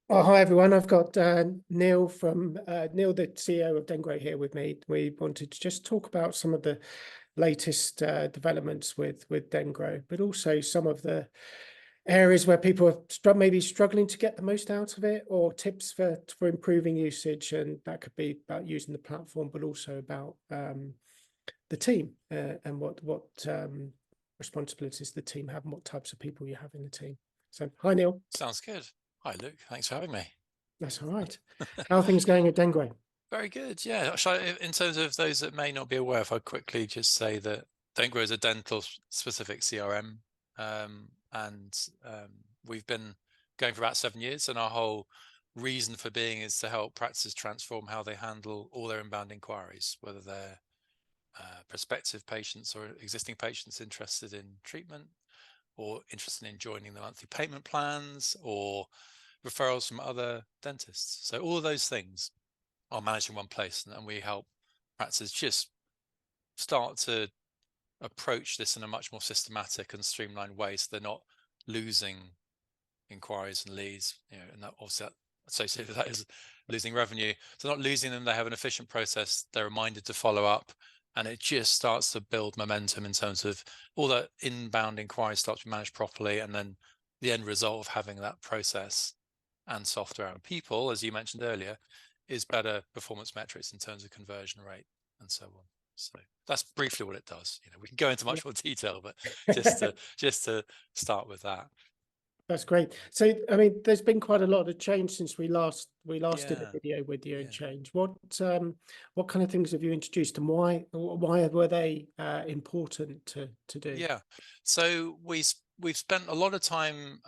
Oh, hi everyone. I've got Neil Neil, the CEO of DenGro here with me. We wanted to just talk about some of the latest developments with DenGro, but also some of the areas where people are maybe struggling to get the most out of it, or tips for improving usage. And that could be about using the platform, but also about the team and what responsibilities the team have and what types of people you have in the team. So, hi Neil. Sounds good. Hi, Luke. Thanks for having me. That's all right. How are things going at DenGro? Very good. Yeah. In terms of those that may not be aware, if I quickly just say that DenGro is a dental specific CRM, and we've been going for about 7 years, and our whole reason for being is to help practices transform how they handle all their inbound inquiries, whether they're prospective patients or existing patients interested in treatment, or interested in joining the monthly payment plans, or referrals from other dentists. So all of those things are managed in one place, and we help practices just start to approach this in a much more systematic and streamlined way, so they're not losing inquiries and leads, and that obviously associated with that is losing revenue. So not losing them, they have an efficient process, they're reminded to follow up, and it just starts to build momentum in terms of all the inbound inquiries start to be managed properly, and then the end result of having that process and software and people, as you mentioned earlier, is better performance metrics in terms of conversion rate and so on. So that's briefly what it does. We can go into much more detail, but just to start with that. That's great. So, I mean, there's been quite a lot of change since we last did a Yeah, video with you and yeah. change. What kind of things have you introduced, and why were they important to do? Yeah. So we've spent a lot of time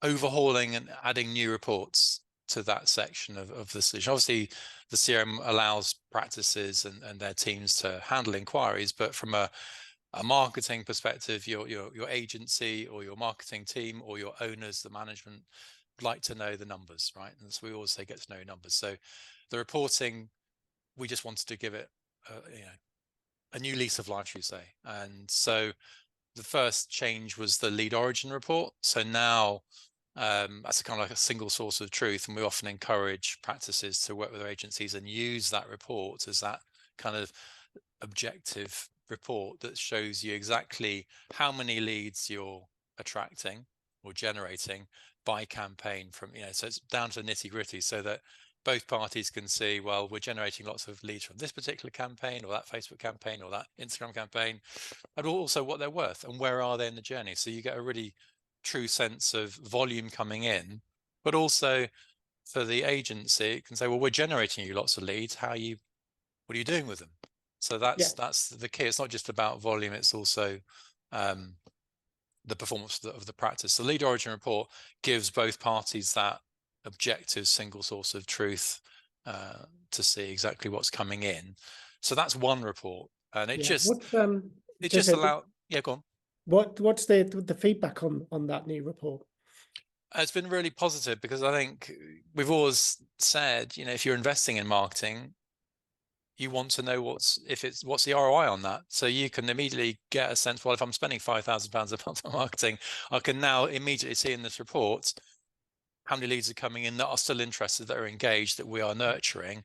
overhauling and adding new reports to that section of the solution. Obviously, the CRM allows practices and their teams to handle inquiries, but from a marketing perspective, your agency or your marketing team or your owners, the management, like to know the numbers, right? And so we always say get to know numbers. So the reporting, we just wanted to give it a new lease of life, you say. And so the first change was the lead origin report. So now that's kind of like a single source of truth, and we often encourage practices to work with their agencies and use that report as that kind of objective report that shows you exactly how many leads you're attracting or generating by campaign so it's down to the nitty gritty, so that both parties can see, well, we're generating lots of leads from this particular campaign or that Facebook campaign or that Instagram campaign, and also what they're worth and where are they in the journey. So you get a really true sense of volume coming in, but also for the agency, it can say, well, we're generating you lots of leads. What are you doing with them? So Yeah, that's the key. It's not just about volume, it's also the performance of the practice. The lead origin report gives both parties that objective single source of truth to see exactly what's coming in. So that's one report, and it yeah. just allows. Yeah, go on. What's the feedback on that new report? It's been really positive, because I think we've always said, if you're investing in marketing, you want to know what's the ROI on that. So you can immediately get a sense, well, if I'm spending £5,000 a month on marketing, I can now immediately see in this report how many leads are coming in that are still interested, that are engaged, that we are nurturing,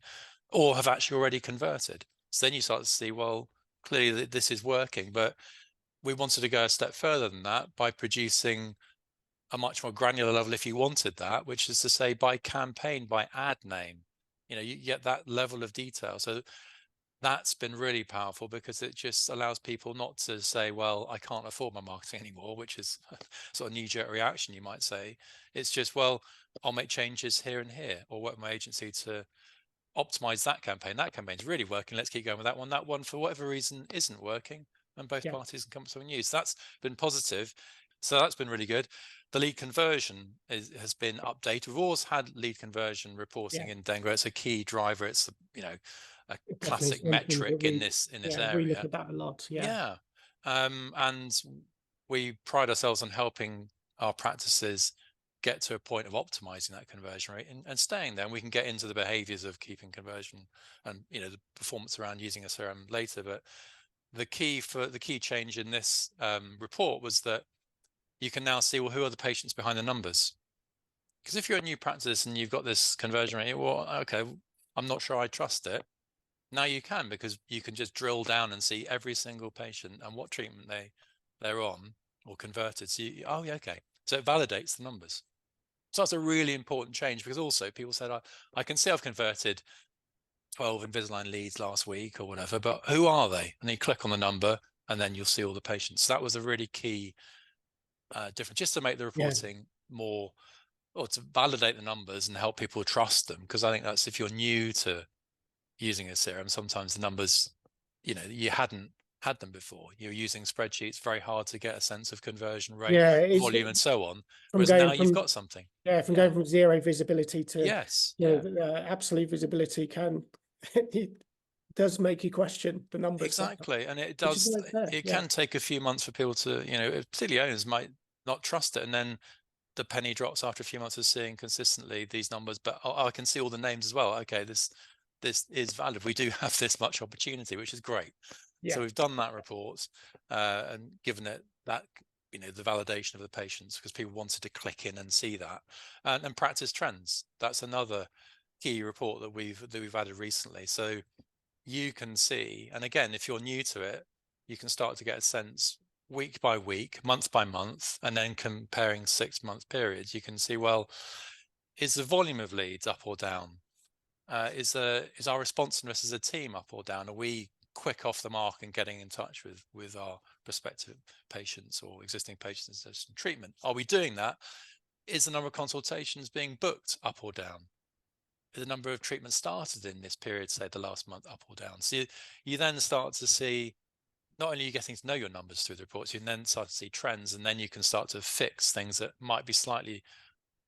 or have actually already converted. So then you start to see, well, clearly this is working. But we wanted to go a step further than that by producing a much more granular level, if you wanted that, which is to say by campaign, by ad name. You get that level of detail. So that's been really powerful, because it just allows people not to say, well, I can't afford my marketing anymore, which is sort of knee-jerk reaction, you might say. It's just, well, I'll make changes here and here, or work with my agency to optimize that campaign. That campaign's really working, let's keep going with that one. That one, for whatever reason, isn't working, and both Yeah, parties can come to something new. So that's been positive. So that's been really good. The lead conversion has been updated. We've always had lead conversion yeah. reporting in DenGro. It's a key driver. It's a Definitely classic something that metric in this we look area. at that a lot. Yeah, Yeah. And we pride ourselves on helping our practices get to a point of optimizing that conversion rate and staying there. And we can get into the behaviors of keeping conversion and the performance around using a CRM later. But the key change in this report was that you can now see, well, who are the patients behind the numbers? Because if you're a new practice and you've got this conversion rate, well, okay, I'm not sure I trust it. Now you can, because you can just drill down and see every single patient and what treatment they're on or converted. So oh yeah, okay. So it validates the numbers. So that's a really important change, because also people said, I can see I've converted 12 Invisalign leads last week or whatever, but who are they? And you click on the number and then you'll see all the patients. So that was a really key difference, just to make the Yeah. reporting more, or to validate the numbers and help people trust them. Because I think that's, if you're new to using a CRM, sometimes the numbers, you hadn't had them before. You're using spreadsheets, very hard to get a sense of conversion rate, Yeah, it's volume, and so on. from Whereas now going you've from got something. from Yeah. going from zero visibility to, Yes. Yeah. absolute visibility can it does make you question the numbers sometimes, Exactly. And it which is does, right there. it Yeah, can take a few months for people to, particularly owners might not trust it. And then the penny drops after a few months of seeing consistently these numbers, but I can see all the names as well. Okay, this is valid. We do have this much opportunity, which is great. yeah, So we've done that report and given it that, the validation of the patients, because people wanted to click in and see that, and practice trends. That's another key report that we've added recently. So you can see, and again, if you're new to it, you can start to get a sense week by week, month by month, and then comparing 6-month periods. You can see, well, is the volume of leads up or down? Is our responsiveness as a team up or down? Are we quick off the mark and getting in touch with our prospective patients or existing patients in treatment? Are we doing that? Is the number of consultations being booked up or down? The number of treatments started in this period, say the last month, up or down? So you then start to see, not only are you getting to know your numbers through the reports, you can then start to see trends, and then you can start to fix things that might be slightly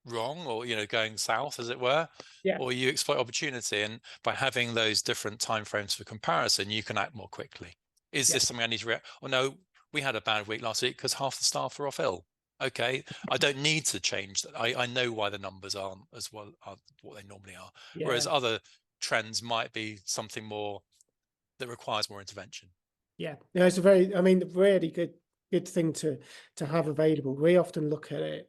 wrong, or going south, as it were, yeah, or you exploit opportunity. And by having those different timeframes for comparison, you can act more quickly. Is yeah, this something I need to react? Or no, we had a bad week last week because half the staff are off ill. Okay, I don't need to change that. I know why the numbers aren't as well are what they normally are. yeah. Whereas other trends might be something more that requires more intervention. Yeah, no, it's a very, I mean, really good thing to have Yeah. available. We often look at it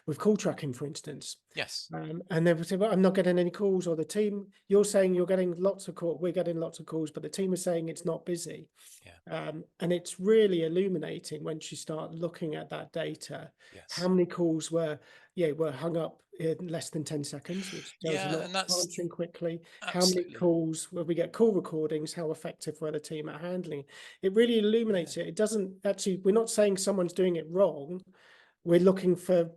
with call tracking, for instance, Yes. and they would say, "Well, I'm not getting any calls," or the team, you're saying you're getting lots of calls, we're getting lots of calls, but the team is saying it's not busy. Yeah. And it's really illuminating once you start looking at that data, how Yes. many calls were hung up in less than 10 seconds, which tells you Yeah, not and that's answering quickly. How many absolutely. calls, where we get call recordings, how effective were the team at handling? It really Yeah. illuminates it. It doesn't actually, we're not saying someone's doing it wrong. We're looking for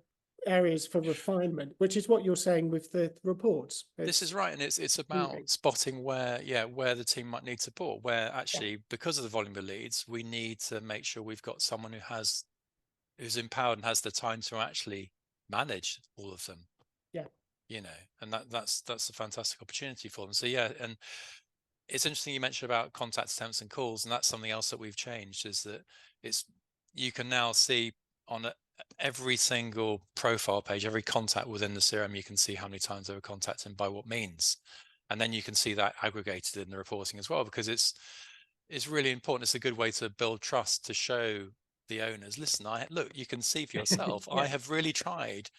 areas for refinement, which is what you're saying with the reports. This is It's right, and it's moving. about spotting where the team might need support, where Yeah, actually, because of the volume of leads, we need to make sure we've got someone who's empowered and has the time to actually manage all of them. yeah, And that's a fantastic opportunity for them. So yeah, and it's interesting you mentioned about contact attempts and calls, and that's something else that we've changed, is that it's you can now see on every single profile page, every contact within the CRM, you can see how many times they were contacted and by what means. And then you can see that aggregated in the reporting as well, because it's really important. It's a good way to build trust, to show the owners, listen, look, you can see for yourself, I yeah, have really tried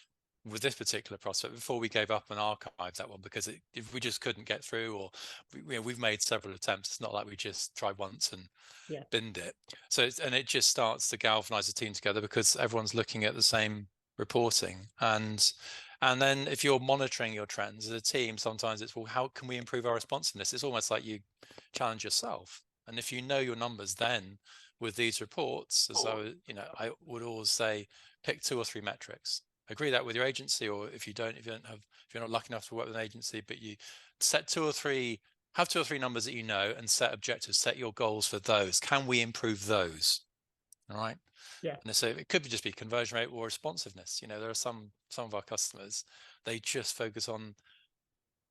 with this particular prospect before we gave up and archived that one, because if we just couldn't get through, or we've made several attempts. It's not like we just tried once and yeah, binned it. So and it just starts to galvanize the team together, because everyone's looking at the same reporting. And then if you're monitoring your trends as a team, sometimes it's, well, how can we improve our responsiveness? It's almost like you challenge yourself. And if you know your numbers, then with these reports, as I would always say, pick 2 or 3 metrics. Agree that with your agency, or if you're not lucky enough to work with an agency, but you set 2 or 3, have 2 or 3 numbers that and set objectives, set your goals for those. Can we improve those? All right. yeah, And so it could just be conversion rate or responsiveness. There are some of our customers, they just focus on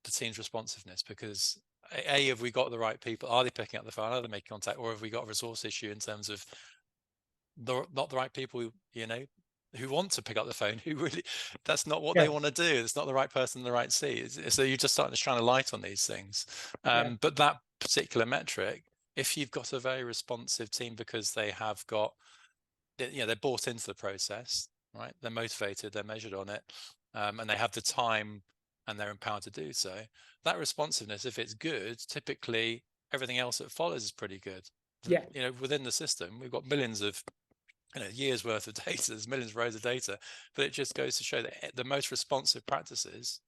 the team's responsiveness, because have we got the right people? Are they picking up the phone? Are they making contact? Or have we got a resource issue in terms of not the right people, who want to pick up the phone, who really, that's not what they yeah, want to do. It's not the right person in the right seat. So you're just starting to shine a light on these things. yeah, But that particular metric, if you've got a very responsive team, because they have got, they're bought into the process, right? They're motivated, they're measured on it. and they have the time and they're empowered to do so. That responsiveness, if it's good, typically everything else that follows is pretty good. Yeah. You know, within the system, we've got millions of, you know, years worth of data, there's millions of rows of data, but it just goes to show that the most responsive practices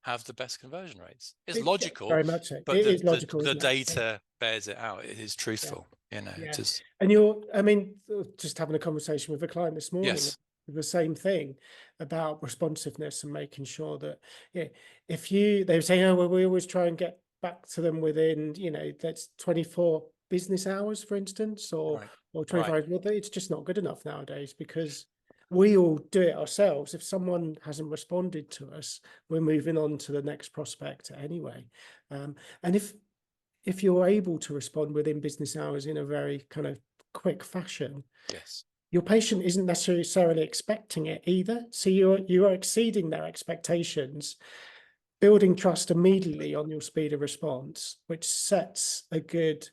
have the best conversion rates. It's logical, Very much so. but It is logical, the isn't it? data bears it out. It is Yeah. truthful, you know. Yeah. Just And I mean, just having a conversation with a client this morning, yes, the same thing about responsiveness and making sure that, yeah, they were saying, oh, well, we always try and get back to them within, that's 24 business hours, for instance, or right, 24 hours. Well, it's just not good enough nowadays because we all do it ourselves. If someone hasn't responded to us, we're moving on to the next prospect anyway. And if you're able to respond within business hours in a very kind of quick fashion, yes, your patient isn't necessarily expecting it either. So you are exceeding their expectations, building trust immediately on your speed of response, which sets a good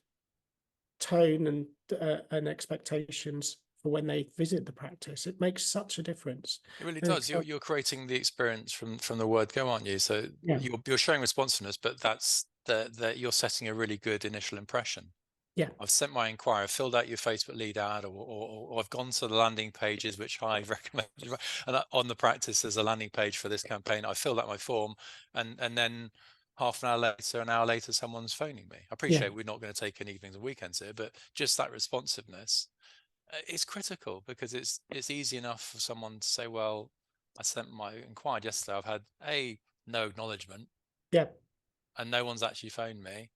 tone and expectations for when they visit the practice. It makes such a difference. it really And does. You're creating the experience from the word go, aren't you? So yeah, you're showing responsiveness, but that's that you're setting a really good initial impression. yeah, I've sent my inquiry, I've filled out your Facebook lead ad, or I've gone to the landing pages, which I recommend. And on the practice, there's a landing page for this campaign. I filled out my form, and then half an hour later, someone's phoning me. I yeah, appreciate we're not going to take any evenings and weekends here, but just that responsiveness is critical, because it's easy enough for someone to say, well, I sent my inquiry yesterday. I've had no acknowledgement, yeah, and no one's actually phoned me.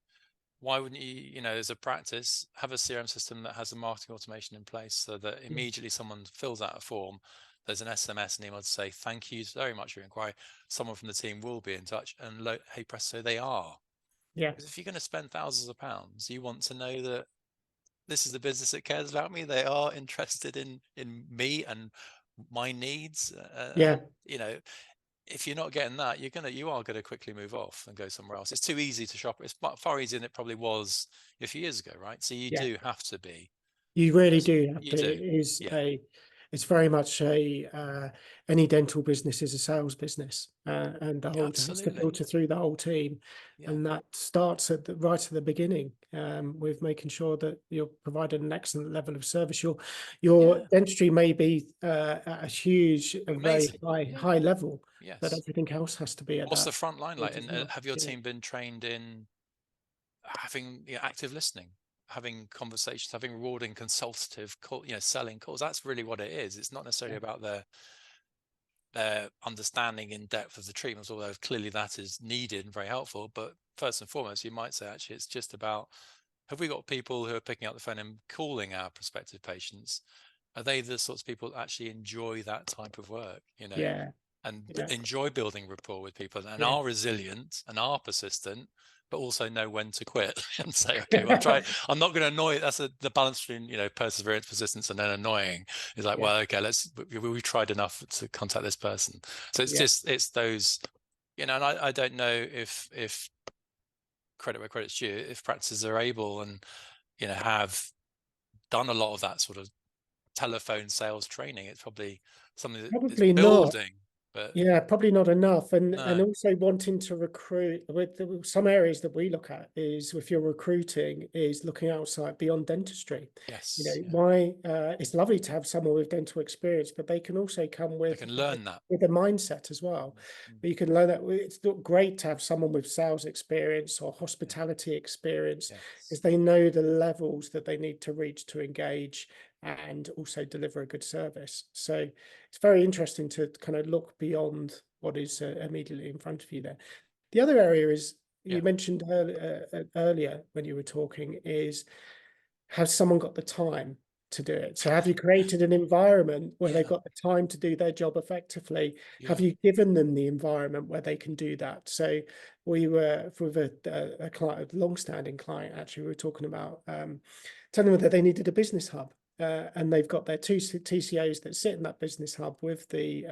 Why wouldn't you, as a practice, have a CRM system that has a marketing automation in place, so that yeah, immediately someone fills out a form, there's an SMS and email to say, thank you very much for your inquiry. Someone from the team will be in touch, and hey presto, they are. yeah, Because if you're going to spend thousands of pounds, you want to know that this is the business that cares about me. They are interested in me and my needs. yeah, If you're not getting that, you are gonna quickly move off and go somewhere else. It's too easy to shop. It's far easier than it probably was a few years ago, right? So you yeah. do have to be. You really do have You to. do. Yeah, It's very much any dental business is a sales business, and has to absolutely. filter through the whole team, Yeah, and that starts right at the beginning, with making sure that you're providing an excellent level of service. Your yeah. dentistry may be at a very Amazing. Yeah. high level, but Yes. everything else has to be at What's that the front line point like? as And well. have your Yeah, team been trained in having, active listening, having conversations, having rewarding consultative call, selling calls? That's really what it is. It's not necessarily yeah, about their understanding in depth of the treatments, although clearly that is needed and very helpful. But first and foremost, you might say, actually, it's just about, have we got people who are picking up the phone and calling our prospective patients? Are they the sorts of people that actually enjoy that type of work, yeah, and yeah, enjoy building rapport with people, and yeah. are resilient and are persistent, but also know when to quit and say, okay, well, I'm not going to annoy. That's the balance between, perseverance, persistence, and then annoying. It's like, Yeah, well, okay, we've tried enough to contact this person. So yeah. it's those, and I don't know if credit where credit's due, if practices are able and, have done a lot of that sort of telephone sales training. It's probably something that is Probably not. building, but Yeah, probably not enough. And no. also wanting to recruit with some areas that we look at is, if you're recruiting, is looking outside beyond dentistry. Yes, yeah. Why it's lovely to have someone with dental experience, but they can also come They can uh, learn that. with a mindset as well. Mm. But you can learn that it's not great to have someone with sales experience or Yeah. hospitality experience, Yes. because they know the levels that they need to reach to engage and also deliver a good service. So it's very interesting to kind of look beyond what is immediately in front of you there. The other area is, Yeah. you mentioned earlier when you were talking, is, has someone got the time to do it? So have you created an environment where they've Yeah. got the time to do their job effectively? Have Yeah. you given them the environment where they can do that? So we were with a client, a long-standing client, actually, we were talking about telling them that they needed a business hub. And they've got their two TCOs that sit in that business hub with the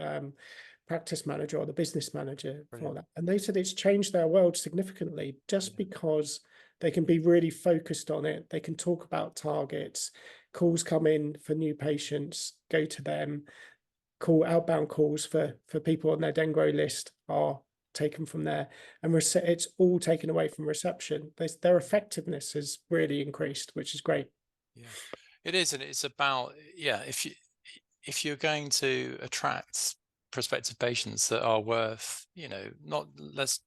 practice manager or the business manager for Brilliant. that. And they said it's changed their world significantly, just Yeah. because they can be really focused on it. They can talk about targets, calls come in for new patients, go to them. outbound calls for people on their DenGro list are taken from there, and it's all taken away from reception. Their effectiveness has really increased, which is great. Yeah, it is, and it's about, yeah, if you're going to attract prospective patients that are worth, not, let's,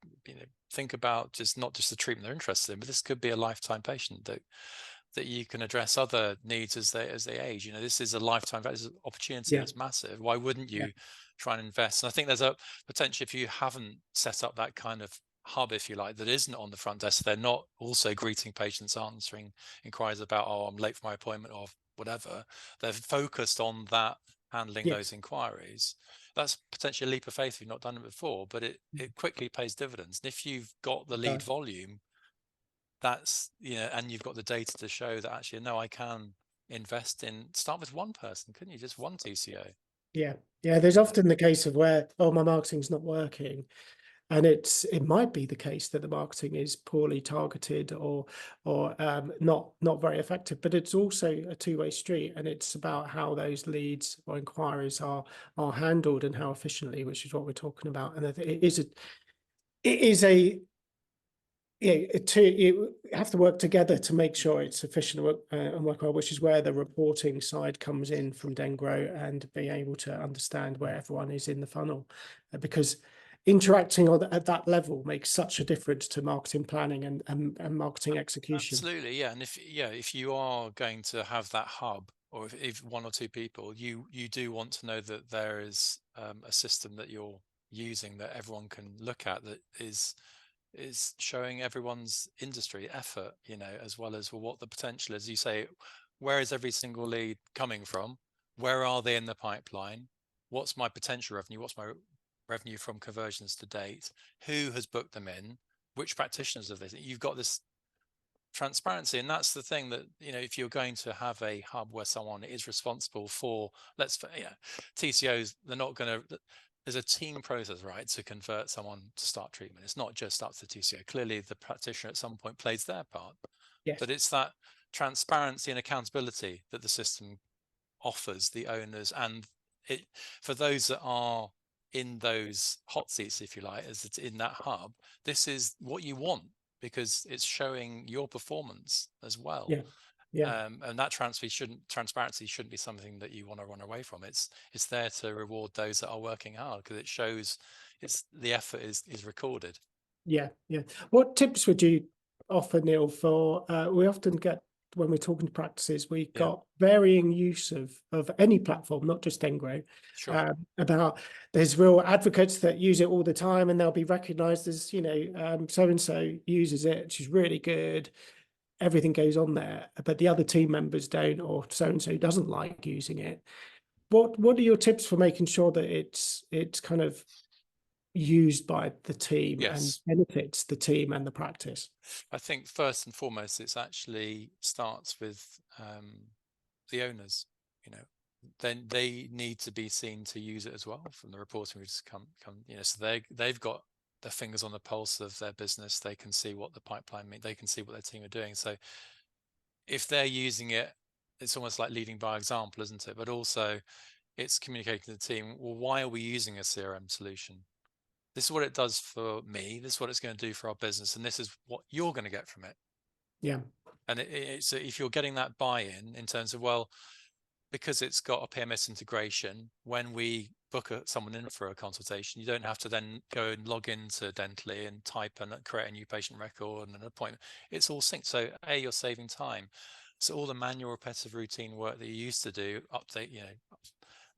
think about not just the treatment they're interested in, but this could be a lifetime patient that you can address other needs as they age. This is a lifetime value, this is an opportunity Yeah, that's massive. Why wouldn't yeah, you try and invest? And I think there's a potential, if you haven't set up that kind of hub, if you like, that isn't on the front desk, they're not also greeting patients, answering inquiries about, oh, I'm late for my appointment or whatever. They're focused on that, handling yes, those inquiries. That's potentially a leap of faith if you've not done it before, but it quickly pays dividends. And if you've got the it lead does. volume, that's, and you've got the data to show that actually, no, I can start with one person, couldn't you? Just one TCO. Yeah, yeah. There's often the case of where, oh, my marketing's not working, and it might be the case that the marketing is poorly targeted or not very effective. But it's also a two-way street, and it's about how those leads or inquiries are handled and how efficiently, which is what we're talking about. And it is a you have to work together to make sure it's efficient and work well, which is where the reporting side comes in from DenGro, and being able to understand where everyone is in the funnel, because interacting at that level makes such a difference to marketing planning and marketing execution. Absolutely, yeah. And if you are going to have that hub, or if one or two people, you do want to know that there is a system that you're using that everyone can look at, that is showing everyone's industry effort, as well as, well, what the potential is. You say, where is every single lead coming from? Where are they in the pipeline? What's my potential revenue? What's my revenue from conversions to date? Who has booked them in? Which practitioners have they? You've got this transparency, and that's the thing that, if you're going to have a hub where someone is responsible for, TCOs, they're not going to, there's a team process, right, to convert someone to start treatment. It's not just up to the TCO. Clearly the practitioner at some point plays their part, Yes. but it's that transparency and accountability that the system offers the owners, and it, for those that are in those hot seats, if you like, as it's in that hub, this is what you want, because it's showing your performance as well. Yeah. Yeah. And that transparency shouldn't be something that you want to run away from. It's there to reward those that are working hard, because it shows the effort is recorded. Yeah. Yeah. What tips would you offer, Neil, for we often get, when we're talking to practices, we Yeah. got varying use of any platform, not just DenGro. Sure. About, there's real advocates that use it all the time, and they'll be recognized as, so and so uses it, she's really good, everything goes on there, but the other team members don't, or so and so doesn't like using it. What are your tips for making sure that it's kind of used by the team and Yes. benefits the team and the practice? I think first and foremost, it's actually starts with the owners. Then they need to be seen to use it as well. From the reporting we've just come, so they've got their fingers on the pulse of their business. They can see what the pipeline means. They can see what their team are doing. So if they're using it, it's almost like leading by example, isn't it? But also, it's communicating to the team, well, why are we using a CRM solution? This is what it does for me. This is what it's going to do for our business, and this is what you're going to get from it. Yeah. And so if you're getting that buy-in in terms of, well, because it's got a PMS integration, when we book someone in for a consultation, you don't have to then go and log into Dentally and type and create a new patient record and an appointment. It's all synced. So you're saving time. So all the manual repetitive routine work that you used to do, update,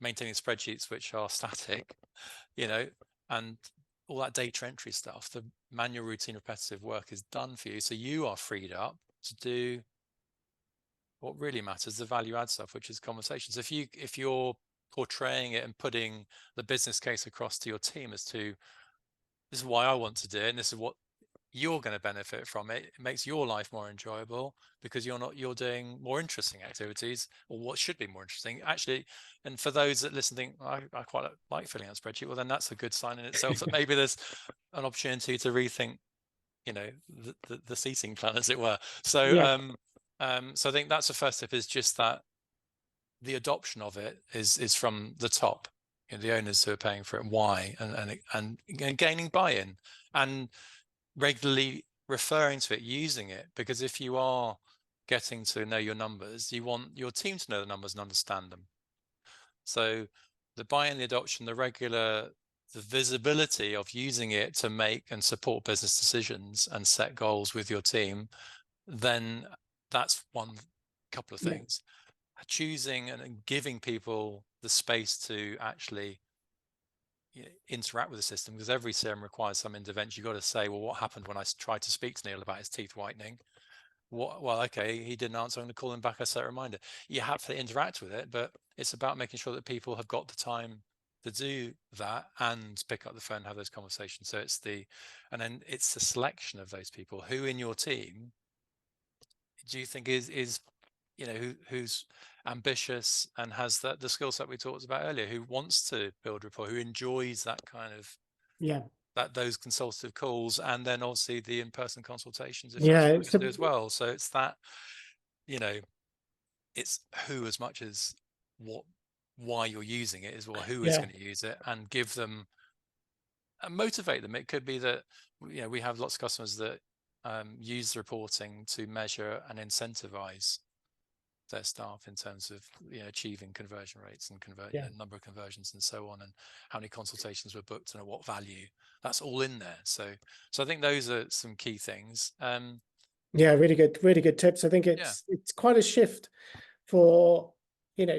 maintaining spreadsheets which are static, and all that data entry stuff, the manual routine repetitive work is done for you. So you are freed up to do what really matters, the value add stuff, which is conversations. If you're portraying it and putting the business case across to your team as to, this is why I want to do it, and this is what you're going to benefit from it, it makes your life more enjoyable, because you're doing more interesting activities, or what should be more interesting actually. And for those that listen, think, I quite like filling out a spreadsheet, well, then that's a good sign in itself that maybe there's an opportunity to rethink the seating plan, as it were. So Yeah. so I think that's the first step, is just that the adoption of it is from the top. the owners who are paying for it, why, and gaining buy-in, and regularly referring to it, using it, because if you are getting to know your numbers, you want your team to know the numbers and understand them. So the buy-in, the adoption, the visibility of using it to make and support business decisions and set goals with your team, then that's one couple of things. Choosing and giving people the space to actually interact with the system, because every CRM requires some intervention. You've got to say, well, what happened when I tried to speak to Neil about his teeth whitening? Well, okay, he didn't answer. I'm going to call him back. I set a reminder. You have to interact with it, but it's about making sure that people have got the time to do that and pick up the phone and have those conversations. So then it's the selection of those people. Who in your team do you think is who's ambitious and has the skill set we talked about earlier, who wants to build rapport, who enjoys that kind of those consultative calls, and then obviously the in-person consultations if that's what you do as well. So it's that, it's who as much as why you're using it is, well, who is going to use it, and give them and motivate them. It could be that we have lots of customers that use the reporting to measure and incentivize their staff in terms of achieving conversion rates and number of conversions and so on, and how many consultations were booked and at what value. That's all in there. So I think those are some key things. Really good tips. I think it's quite a shift for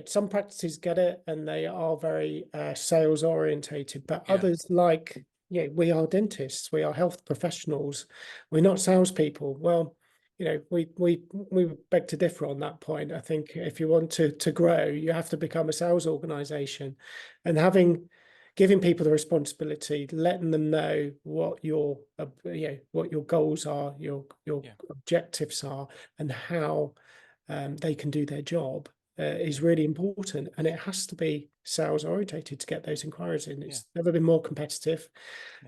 some practices get it and they are very sales orientated, but others, like we are dentists, we are health professionals, we're not salespeople. Well, we beg to differ on that point. I think if you want to grow, you have to become a sales organization, and giving people the responsibility, letting them know what your goals are, your objectives are, and how they can do their job is really important. And it has to be sales orientated to get those inquiries in. It's never been more competitive.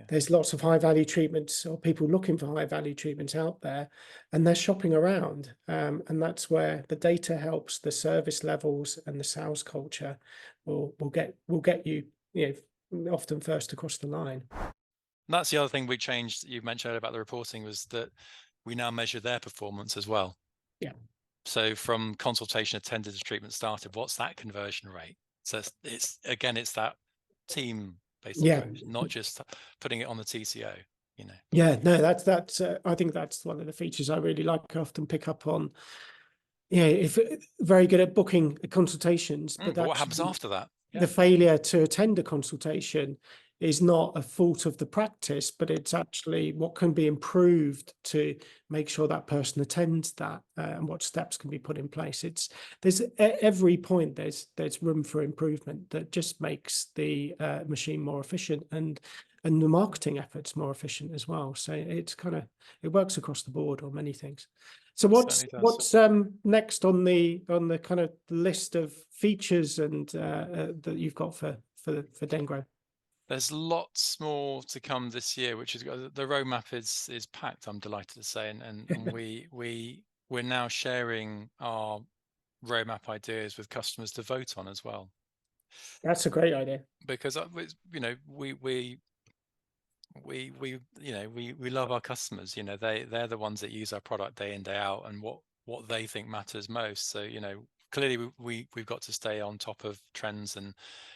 There's lots of high value treatments or people looking for high value treatments out there, and they're shopping around. And that's where the data helps. The service levels and the sales culture will get you, often first across the line. And that's the other thing we changed. You mentioned about the reporting, was that we now measure their performance as well. So from consultation attended to treatment started, what's that conversion rate? So it's that team-based approach, not just putting it on the TCO. No, that's I think that's one of the features I really like. I often pick up on. If very good at booking consultations, but what happens after that? The failure to attend a consultation is not a fault of the practice, but it's actually what can be improved to make sure that person attends that, and what steps can be put in place. There's at every point there's room for improvement that just makes the machine more efficient and the marketing efforts more efficient as well. So it works across the board on many things. So what's next on the kind of list of features and that you've got for DenGro? There's lots more to come this year, which is the roadmap is packed, I'm delighted to say, and we're now sharing our roadmap ideas with customers to vote on as well. That's a great idea, because we love our customers. They're the ones that use our product day in, day out, and what they think matters most. So clearly we've got to stay on top of trends and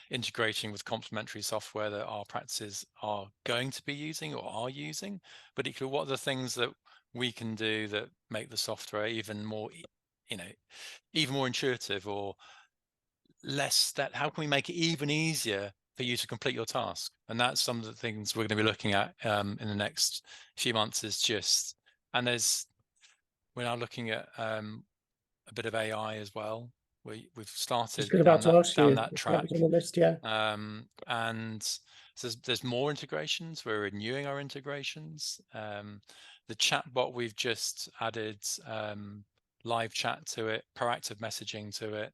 integrating with complementary software that our practices are going to be using or are using. But equally, what are the things that we can do that make the software even more intuitive, or less, that how can we make it even easier for you to complete your task? And that's some of the things we're going to be looking at in the next few months. We're now looking at a bit of AI as well. We've started down that track. On the list, and so there's more integrations. We're renewing our integrations. The chatbot, we've just added live chat to it, proactive messaging to it,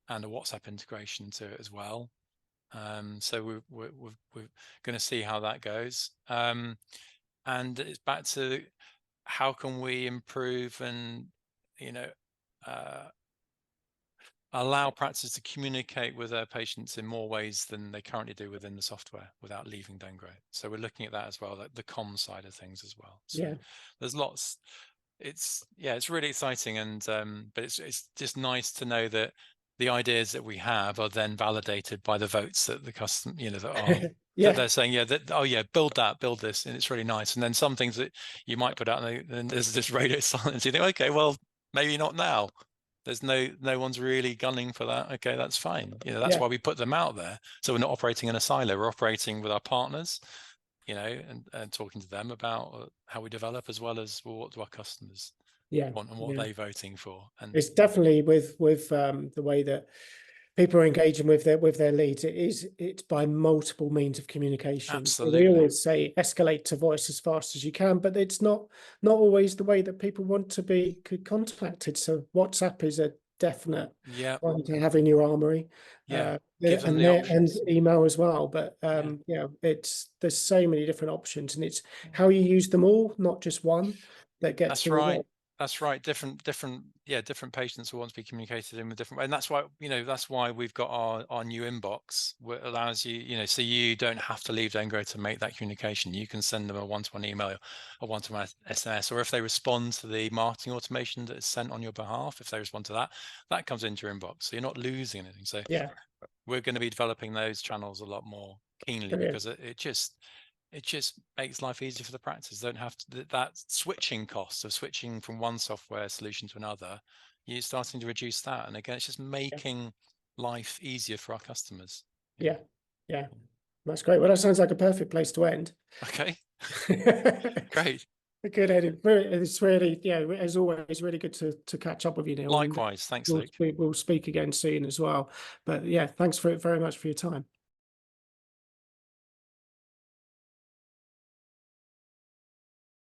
and a WhatsApp integration to it as well. So we're going to see how that goes. And it's back to how can we improve and allow practices to communicate with their patients in more ways than they currently do within the software without leaving DenGro. So we're looking at that as well, like the comm side of things as well. So Yeah. there's lots. It's really exciting, and but it's just nice to know that the ideas that we have are then validated by the votes that the custom, that are that Yeah. they're saying, build this, and it's really nice. And then some things that you might put out, and then there's this radio silence. You think, okay, well, maybe not now. There's no one's really gunning for that. Okay, that's fine. That's why we put them out there. So we're not operating in a silo. We're operating with our partners, and talking to them about how we develop, as well as what do our customers want and what they're voting for. And it's definitely with the way that people are engaging with their leads. It's by multiple means of communication. Absolutely. We always say escalate to voice as fast as you can, but it's not always the way that people want to be contacted. So WhatsApp is a definite one to have in your armory. Give them the options. And email as well. But there's so many different options, and it's how you use them all, not just one, that gets the result. That's right. Different patients will want to be communicated in with different, and that's why we've got our new inbox, which allows you, so you don't have to leave DenGro to make that communication. You can send them a one-to-one email, a one-to-one SMS, or if they respond to the marketing automation that is sent on your behalf, if they respond to that comes into your inbox. So you're not losing anything. So we're going to be developing those channels a lot more keenly, because it just makes life easier for the practice. Don't have to, that switching cost of switching from one software solution to another. You're starting to reduce that, and again, it's just making life easier for our customers. Yeah, that's great. Well, that sounds like a perfect place to end. Okay, great. Good, Eddie. It's really, as always, really good to catch up with you, Neil. Likewise, thanks, Luke. We'll speak again soon as well. But thanks very much for your time.